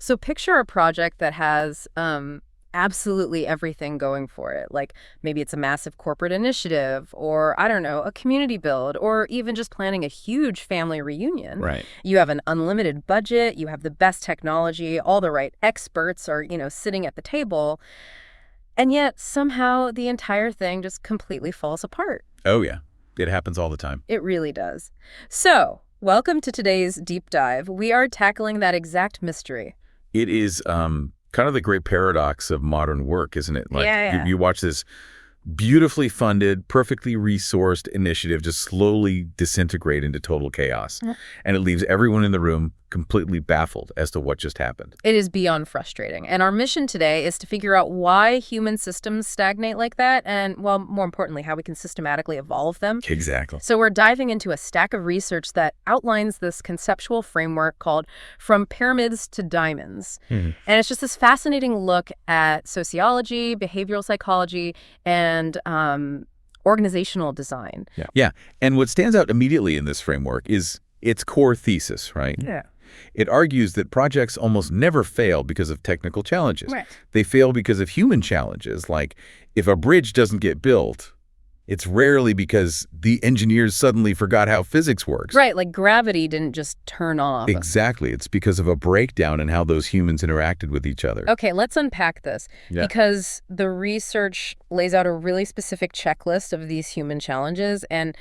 So picture a project that has absolutely everything going for it. Like maybe it's a massive corporate initiative, or I don't know, a community build, or even just planning a huge family reunion. Right. You have an unlimited budget, you have the best technology, all the right experts are, sitting at the table, and yet somehow the entire thing just completely falls apart. Oh, yeah. It happens all the time. It really does. So, welcome to today's deep dive. We are tackling that exact mystery. It is kind of the great paradox of modern work, isn't it? Like Yeah. you watch this beautifully funded, perfectly resourced initiative just slowly disintegrate into total chaos. And it leaves everyone in the room completely baffled as to what just happened. It is beyond frustrating. And our mission today is to figure out why human systems stagnate like that and, well, more importantly, how we can systematically evolve them. Exactly. So we're diving into a stack of research that outlines this conceptual framework called From Pyramids to Diamonds. And it's just this fascinating look at sociology, behavioral psychology, and organizational design. Yeah. And what stands out immediately in this framework is its core thesis, right? Yeah. It argues that projects almost never fail because of technical challenges. Right. They fail because of human challenges. Like if a bridge doesn't get built, it's rarely because the engineers suddenly forgot how physics works. Right, like gravity didn't just turn off. Exactly. It's because of a breakdown in how those humans interacted with each other. Okay, let's unpack this. Yeah. Because the research lays out a really specific checklist of these human challenges. And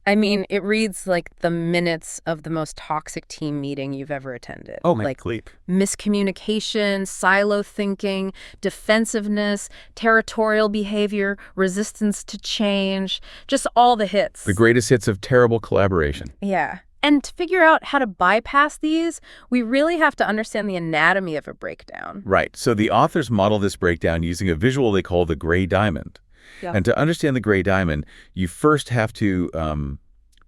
I mean, it reads like the minutes of the most toxic team meeting you've ever attended. Oh, my like bleep. miscommunication, silo thinking, defensiveness, territorial behavior, resistance to change, just all the hits. The greatest hits of terrible collaboration. Yeah. And to figure out how to bypass these, we really have to understand the anatomy of a breakdown. Right. So the authors model this breakdown using a visual they call the gray diamond. Yeah. And to understand the gray diamond, you first have to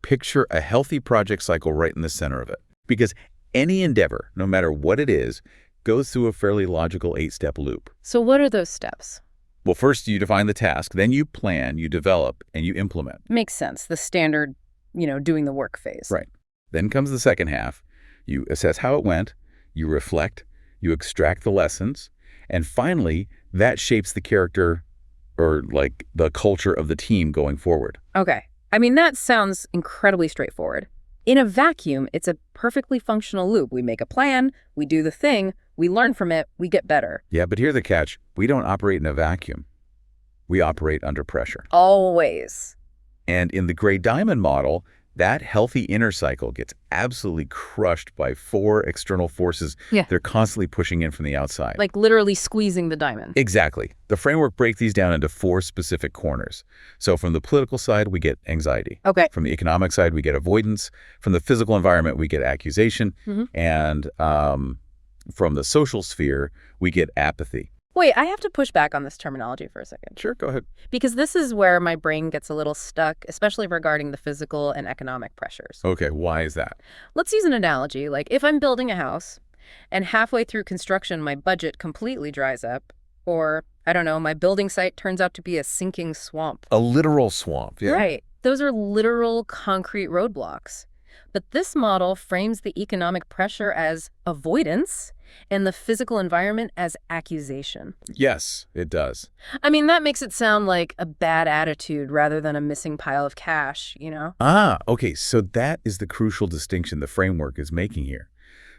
picture a healthy project cycle right in the center of it. Because any endeavor, no matter what it is, goes through a fairly logical 8-step loop. So what are those steps? Well, first you define the task, then you plan, you develop, and you implement. Makes sense. The standard, doing the work phase. Right. Then comes the second half. You assess how it went, you reflect, you extract the lessons, and finally, that shapes the character or like the culture of the team going forward. Okay. I mean, that sounds incredibly straightforward. In a vacuum, it's a perfectly functional loop. We make a plan, we do the thing, we learn from it, we get better. Yeah, but here's the catch. We don't operate in a vacuum. We operate under pressure. Always. And in the gray diamond model, that healthy inner cycle gets absolutely crushed by 4 external forces. Yeah. They're constantly pushing in from the outside. Like literally squeezing the diamond. Exactly. The framework breaks these down into 4 specific corners. So from the political side, we get anxiety. Okay. From the economic side, we get avoidance. From the physical environment, we get accusation. And from the social sphere, we get apathy. Wait, I have to push back on this terminology for a second. Sure, go ahead. Because this is where my brain gets a little stuck, especially regarding the physical and economic pressures. Okay, why is that? Let's use an analogy. Like if I'm building a house and halfway through construction, my budget completely dries up, or I don't know, my building site turns out to be a sinking swamp. A literal swamp. Yeah. Right. Those are literal concrete roadblocks. But this model frames the economic pressure as avoidance and the physical environment as accusation. Yes, it does. I mean, that makes it sound like a bad attitude rather than a missing pile of cash, Ah, okay, so that is the crucial distinction the framework is making here.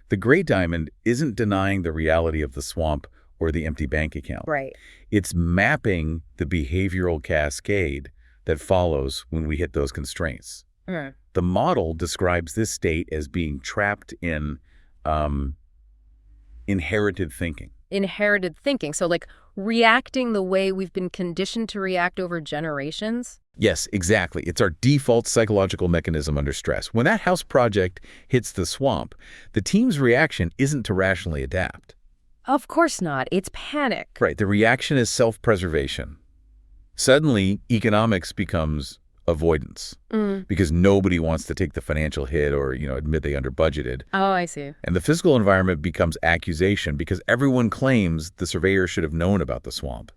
The gray diamond isn't denying the reality of the swamp or the empty bank account. Right. It's mapping the behavioral cascade that follows when we hit those constraints. The model describes this state as being trapped in inherited thinking. Inherited thinking. So like reacting the way we've been conditioned to react over generations? Yes, exactly. It's our default psychological mechanism under stress. When that house project hits the swamp, the team's reaction isn't to rationally adapt. Of course not. It's panic. Right. The reaction is self-preservation. Suddenly, economics becomes avoidance because nobody wants to take the financial hit or, admit they under-budgeted. Oh, I see. And the physical environment becomes accusation because everyone claims the surveyor should have known about the swamp.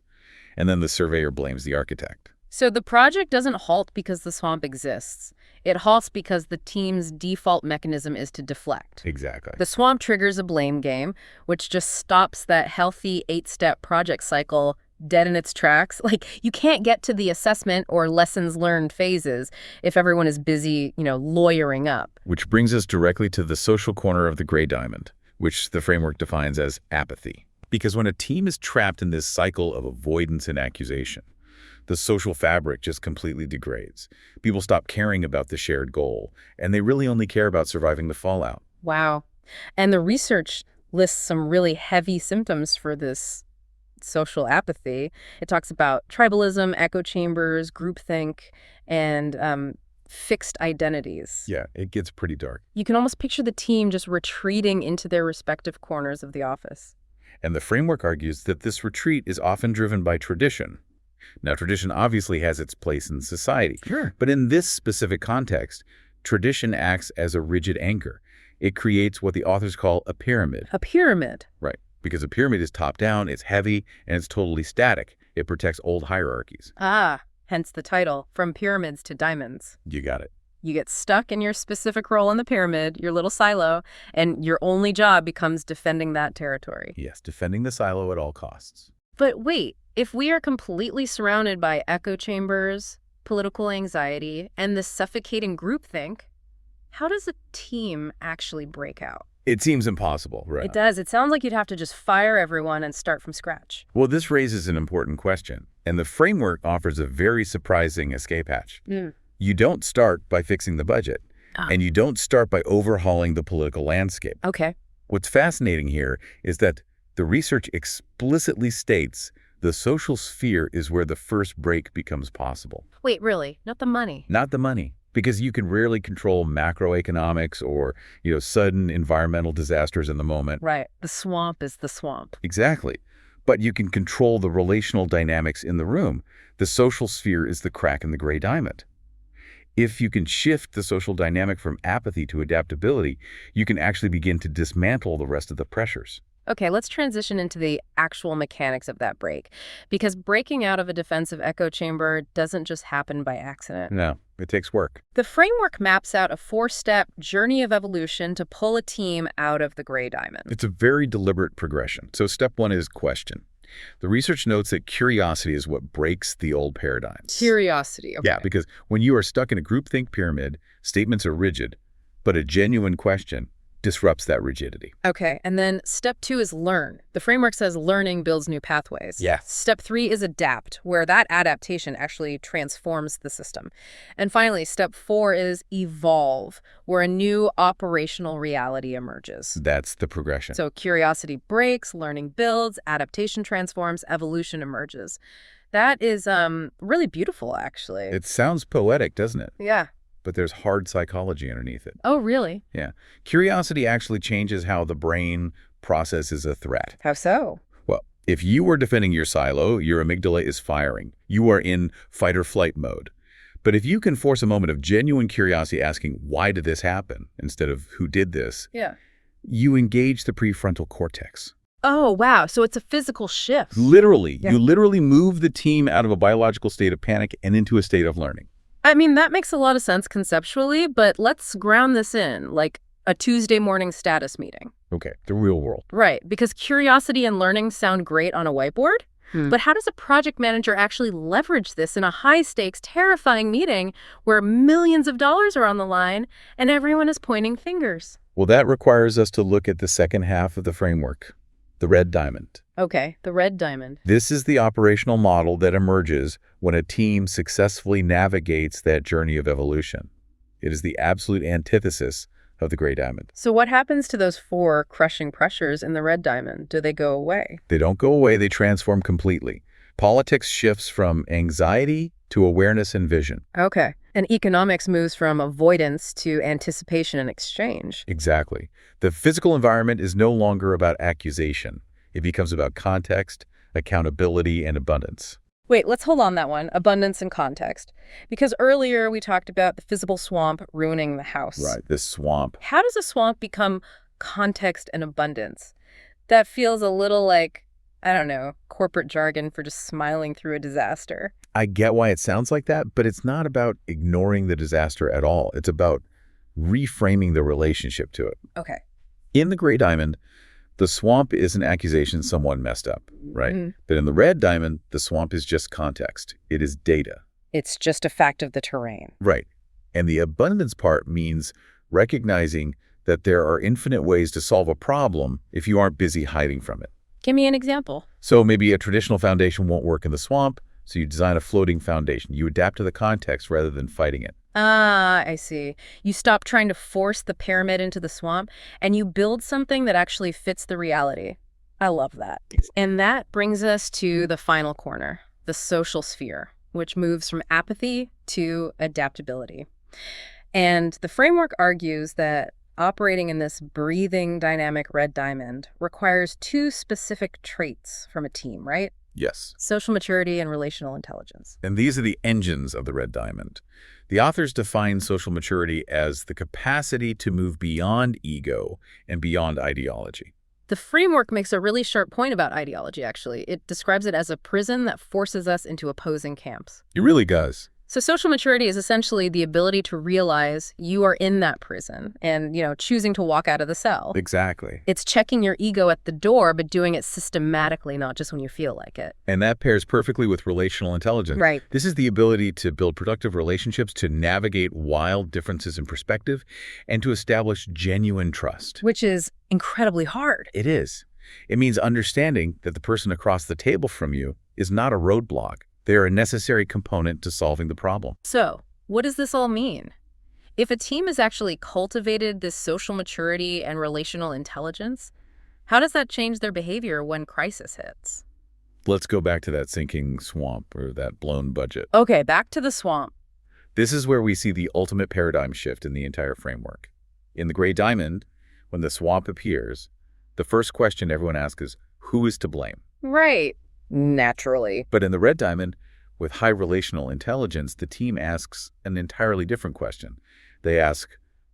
And then the surveyor blames the architect. So the project doesn't halt because the swamp exists. It halts because the team's default mechanism is to deflect. Exactly. The swamp triggers a blame game, which just stops that healthy 8-step project cycle dead in its tracks. Like, you can't get to the assessment or lessons learned phases if everyone is busy, lawyering up. Which brings us directly to the social corner of the gray diamond, which the framework defines as apathy. Because when a team is trapped in this cycle of avoidance and accusation, the social fabric just completely degrades. People stop caring about the shared goal, and they really only care about surviving the fallout. Wow. And the research lists some really heavy symptoms for this social apathy. It talks about tribalism, echo chambers, groupthink, and fixed identities. Yeah, it gets pretty dark. You can almost picture the team just retreating into their respective corners of the office. And the framework argues that this retreat is often driven by tradition. Now, tradition obviously has its place in society. Sure. But in this specific context, tradition acts as a rigid anchor. It creates what the authors call a pyramid. A pyramid. Right. Because a pyramid is top-down, it's heavy, and it's totally static. It protects old hierarchies. Ah, hence the title, From Pyramids to Diamonds. You got it. You get stuck in your specific role in the pyramid, your little silo, and your only job becomes defending that territory. Yes, defending the silo at all costs. But wait, if we are completely surrounded by echo chambers, political anxiety, and this suffocating groupthink, how does a team actually break out? It seems impossible, right? It does. It sounds like you'd have to just fire everyone and start from scratch. Well, this raises an important question, and the framework offers a very surprising escape hatch. You don't start by fixing the budget, and you don't start by overhauling the political landscape. Okay. What's fascinating here is that the research explicitly states the social sphere is where the first break becomes possible. Wait, really? Not the money? Not the money. Because you can rarely control macroeconomics or, sudden environmental disasters in the moment. Right. The swamp is the swamp. Exactly. But you can control the relational dynamics in the room. The social sphere is the crack in the gray diamond. If you can shift the social dynamic from apathy to adaptability, you can actually begin to dismantle the rest of the pressures. Okay, let's transition into the actual mechanics of that break. Because breaking out of a defensive echo chamber doesn't just happen by accident. No, it takes work. The framework maps out a 4-step journey of evolution to pull a team out of the gray diamond. It's a very deliberate progression. So step 1 is question. The research notes that curiosity is what breaks the old paradigms. Curiosity, okay. Yeah, because when you are stuck in a groupthink pyramid, statements are rigid, but a genuine question disrupts that rigidity. Okay, and then step 2 is learn. The framework says learning builds new pathways. Yeah. Step 3 is adapt, where that adaptation actually transforms the system. And finally, step 4 is evolve, where a new operational reality emerges. That's the progression. So curiosity breaks, learning builds, adaptation transforms, evolution emerges. That is really beautiful, actually. It sounds poetic, doesn't it? Yeah. But there's hard psychology underneath it. Oh, really? Yeah. Curiosity actually changes how the brain processes a threat. How so? Well, if you are defending your silo, your amygdala is firing. You are in fight or flight mode. But if you can force a moment of genuine curiosity asking, why did this happen, instead of who did this, you engage the prefrontal cortex. Oh, wow. So it's a physical shift. Literally. Yeah. You literally move the team out of a biological state of panic and into a state of learning. I mean, that makes a lot of sense conceptually, but let's ground this in, like a Tuesday morning status meeting. Okay, the real world. Right, because curiosity and learning sound great on a whiteboard, but how does a project manager actually leverage this in a high-stakes, terrifying meeting where millions of dollars are on the line and everyone is pointing fingers? Well, that requires us to look at the second half of the framework, the red diamond. Okay, the red diamond. This is the operational model that emerges when a team successfully navigates that journey of evolution. It is the absolute antithesis of the gray diamond. So what happens to those 4 crushing pressures in the red diamond? Do they go away? They don't go away, they transform completely. Politics shifts from anxiety to awareness and vision. Okay. And economics moves from avoidance to anticipation and exchange. Exactly. The physical environment is no longer about accusation. It becomes about context, accountability, and abundance. Wait, let's hold on that one, abundance and context. Because earlier we talked about the physical swamp ruining the house. Right, this swamp. How does a swamp become context and abundance? That feels a little like, I don't know, corporate jargon for just smiling through a disaster. I get why it sounds like that, but it's not about ignoring the disaster at all. It's about reframing the relationship to it. Okay. In the gray diamond, the swamp is an accusation someone messed up, right? Mm-hmm. But in the red diamond, the swamp is just context. It is data. It's just a fact of the terrain. Right. And the abundance part means recognizing that there are infinite ways to solve a problem if you aren't busy hiding from it. Give me an example. So maybe a traditional foundation won't work in the swamp, so you design a floating foundation. You adapt to the context rather than fighting it. Ah, I see. You stop trying to force the pyramid into the swamp, and you build something that actually fits the reality. I love that. And that brings us to the final corner, the social sphere, which moves from apathy to adaptability. And the framework argues that operating in this breathing, dynamic red diamond requires two specific traits from a team, right? Yes. Social maturity and relational intelligence. And these are the engines of the red diamond. The authors define social maturity as the capacity to move beyond ego and beyond ideology. The framework makes a really sharp point about ideology, actually. It describes it as a prison that forces us into opposing camps. It really does. So social maturity is essentially the ability to realize you are in that prison and, choosing to walk out of the cell. Exactly. It's checking your ego at the door, but doing it systematically, not just when you feel like it. And that pairs perfectly with relational intelligence. Right. This is the ability to build productive relationships, to navigate wild differences in perspective, and to establish genuine trust. Which is incredibly hard. It is. It means understanding that the person across the table from you is not a roadblock. They are a necessary component to solving the problem. So, what does this all mean? If a team has actually cultivated this social maturity and relational intelligence, how does that change their behavior when crisis hits? Let's go back to that sinking swamp or that blown budget. Okay, back to the swamp. This is where we see the ultimate paradigm shift in the entire framework. In the gray diamond, when the swamp appears, the first question everyone asks is, who is to blame? Right. Naturally. But in the red diamond, with high relational intelligence, the team asks an entirely different question. They ask,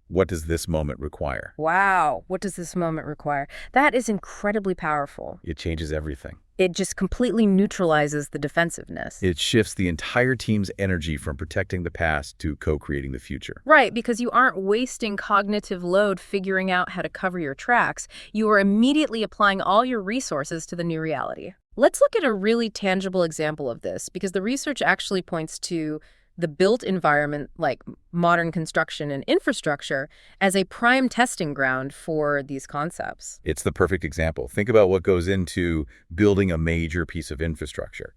what does this moment require? Wow, what does this moment require? That is incredibly powerful. It changes everything. It just completely neutralizes the defensiveness. It shifts the entire team's energy from protecting the past to co-creating the future. Right, because you aren't wasting cognitive load figuring out how to cover your tracks. You are immediately applying all your resources to the new reality. Let's look at a really tangible example of this, because the research actually points to the built environment, like modern construction and infrastructure, as a prime testing ground for these concepts. It's the perfect example. Think about what goes into building a major piece of infrastructure,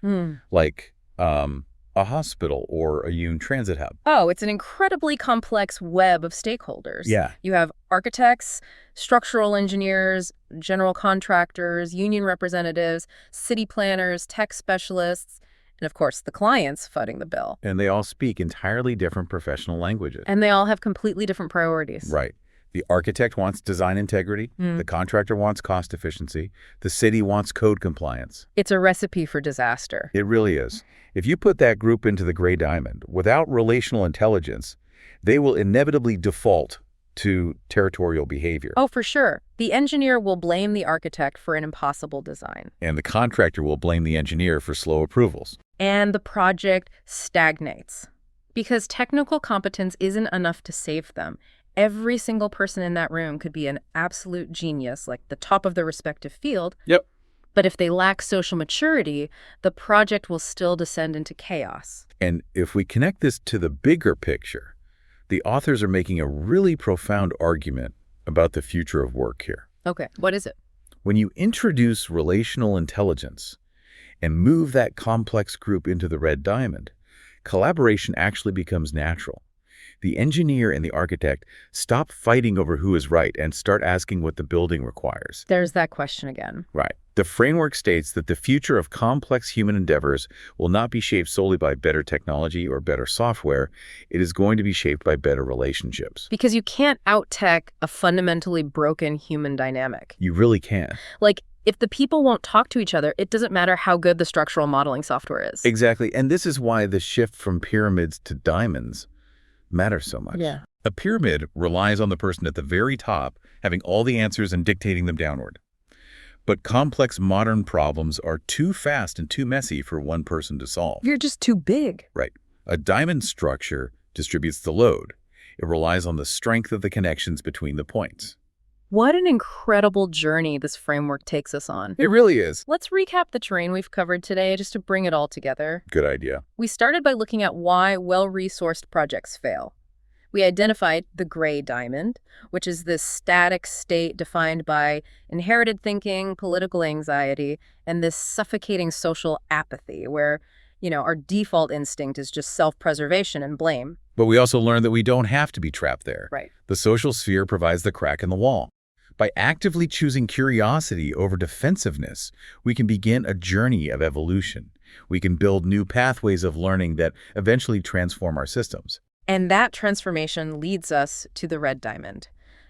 like a hospital or a Yun transit hub. Oh, it's an incredibly complex web of stakeholders. Yeah. You have architects, structural engineers, general contractors, union representatives, city planners, tech specialists, and of course, the clients footing the bill. And they all speak entirely different professional languages. And they all have completely different priorities. Right. The architect wants design integrity, the contractor wants cost efficiency, the city wants code compliance. It's a recipe for disaster. It really is. If you put that group into the gray diamond, without relational intelligence, they will inevitably default to territorial behavior. Oh, for sure. The engineer will blame the architect for an impossible design. And the contractor will blame the engineer for slow approvals. And the project stagnates. Because technical competence isn't enough to save them. Every single person in that room could be an absolute genius, like the top of their respective field. Yep. But if they lack social maturity, the project will still descend into chaos. And if we connect this to the bigger picture, the authors are making a really profound argument about the future of work here. Okay, what is it? When you introduce relational intelligence and move that complex group into the red diamond, collaboration actually becomes natural. The engineer and the architect stop fighting over who is right and start asking what the building requires. There's that question again. Right. The framework states that the future of complex human endeavors will not be shaped solely by better technology or better software. It is going to be shaped by better relationships. Because you can't out-tech a fundamentally broken human dynamic. You really can. Like, if the people won't talk to each other, it doesn't matter how good the structural modeling software is. Exactly. And this is why the shift from pyramids to diamonds matters so much. Yeah. A pyramid relies on the person at the very top having all the answers and dictating them downward. But complex modern problems are too fast and too messy for one person to solve. You're just too big. Right. A diamond structure distributes the load. It relies on the strength of the connections between the points. What an incredible journey this framework takes us on. It really is. Let's recap the terrain we've covered today just to bring it all together. Good idea. We started by looking at why well-resourced projects fail. We identified the gray diamond, which is this static state defined by inherited thinking, political anxiety, and this suffocating social apathy where, our default instinct is just self-preservation and blame. But we also learned that we don't have to be trapped there. Right. The social sphere provides the crack in the wall. By actively choosing curiosity over defensiveness, we can begin a journey of evolution. We can build new pathways of learning that eventually transform our systems. And that transformation leads us to the red diamond,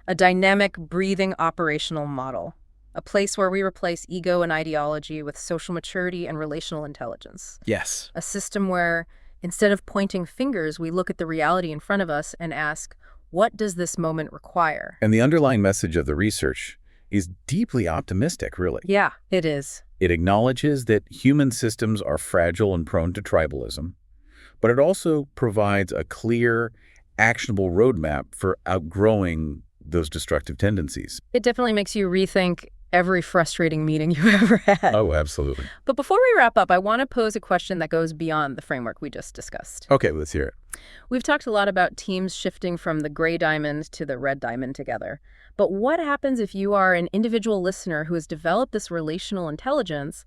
a dynamic, breathing operational model, a place where we replace ego and ideology with social maturity and relational intelligence. Yes. A system where, instead of pointing fingers, we look at the reality in front of us and ask, what does this moment require? And the underlying message of the research is deeply optimistic, really. Yeah, it is. It acknowledges that human systems are fragile and prone to tribalism, but it also provides a clear, actionable roadmap for outgrowing those destructive tendencies. It definitely makes you rethink every frustrating meeting you ever had. Oh, absolutely. But before we wrap up, I want to pose a question that goes beyond the framework we just discussed. Okay, let's hear it. We've talked a lot about teams shifting from the gray diamond to the red diamond together. But what happens if you are an individual listener who has developed this relational intelligence,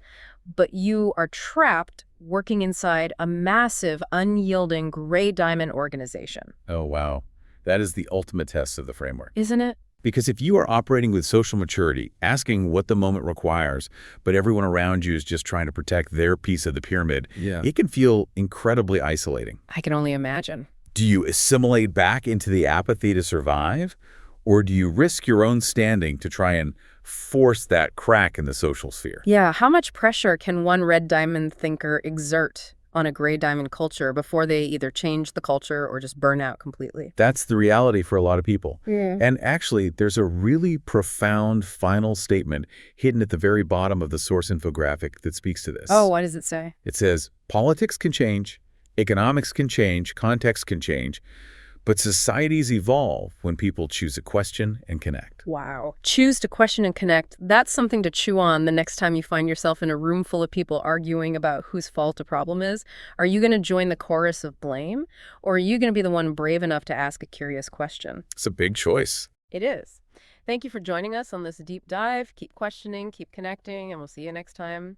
but you are trapped working inside a massive, unyielding gray diamond organization? Oh, wow. That is the ultimate test of the framework. Isn't it? Because if you are operating with social maturity, asking what the moment requires, but everyone around you is just trying to protect their piece of the pyramid, it can feel incredibly isolating. I can only imagine. Do you assimilate back into the apathy to survive? Or do you risk your own standing to try and force that crack in the social sphere? Yeah, how much pressure can one red diamond thinker exert on a gray diamond culture before they either change the culture or just burn out completely? That's the reality for a lot of people. Yeah. And actually, there's a really profound final statement hidden at the very bottom of the source infographic that speaks to this. Oh, what does it say? It says, politics can change, economics can change, context can change, but societies evolve when people choose to question and connect. Wow. Choose to question and connect. That's something to chew on the next time you find yourself in a room full of people arguing about whose fault a problem is. Are you going to join the chorus of blame? Or are you going to be the one brave enough to ask a curious question? It's a big choice. It is. Thank you for joining us on this deep dive. Keep questioning, keep connecting, and we'll see you next time.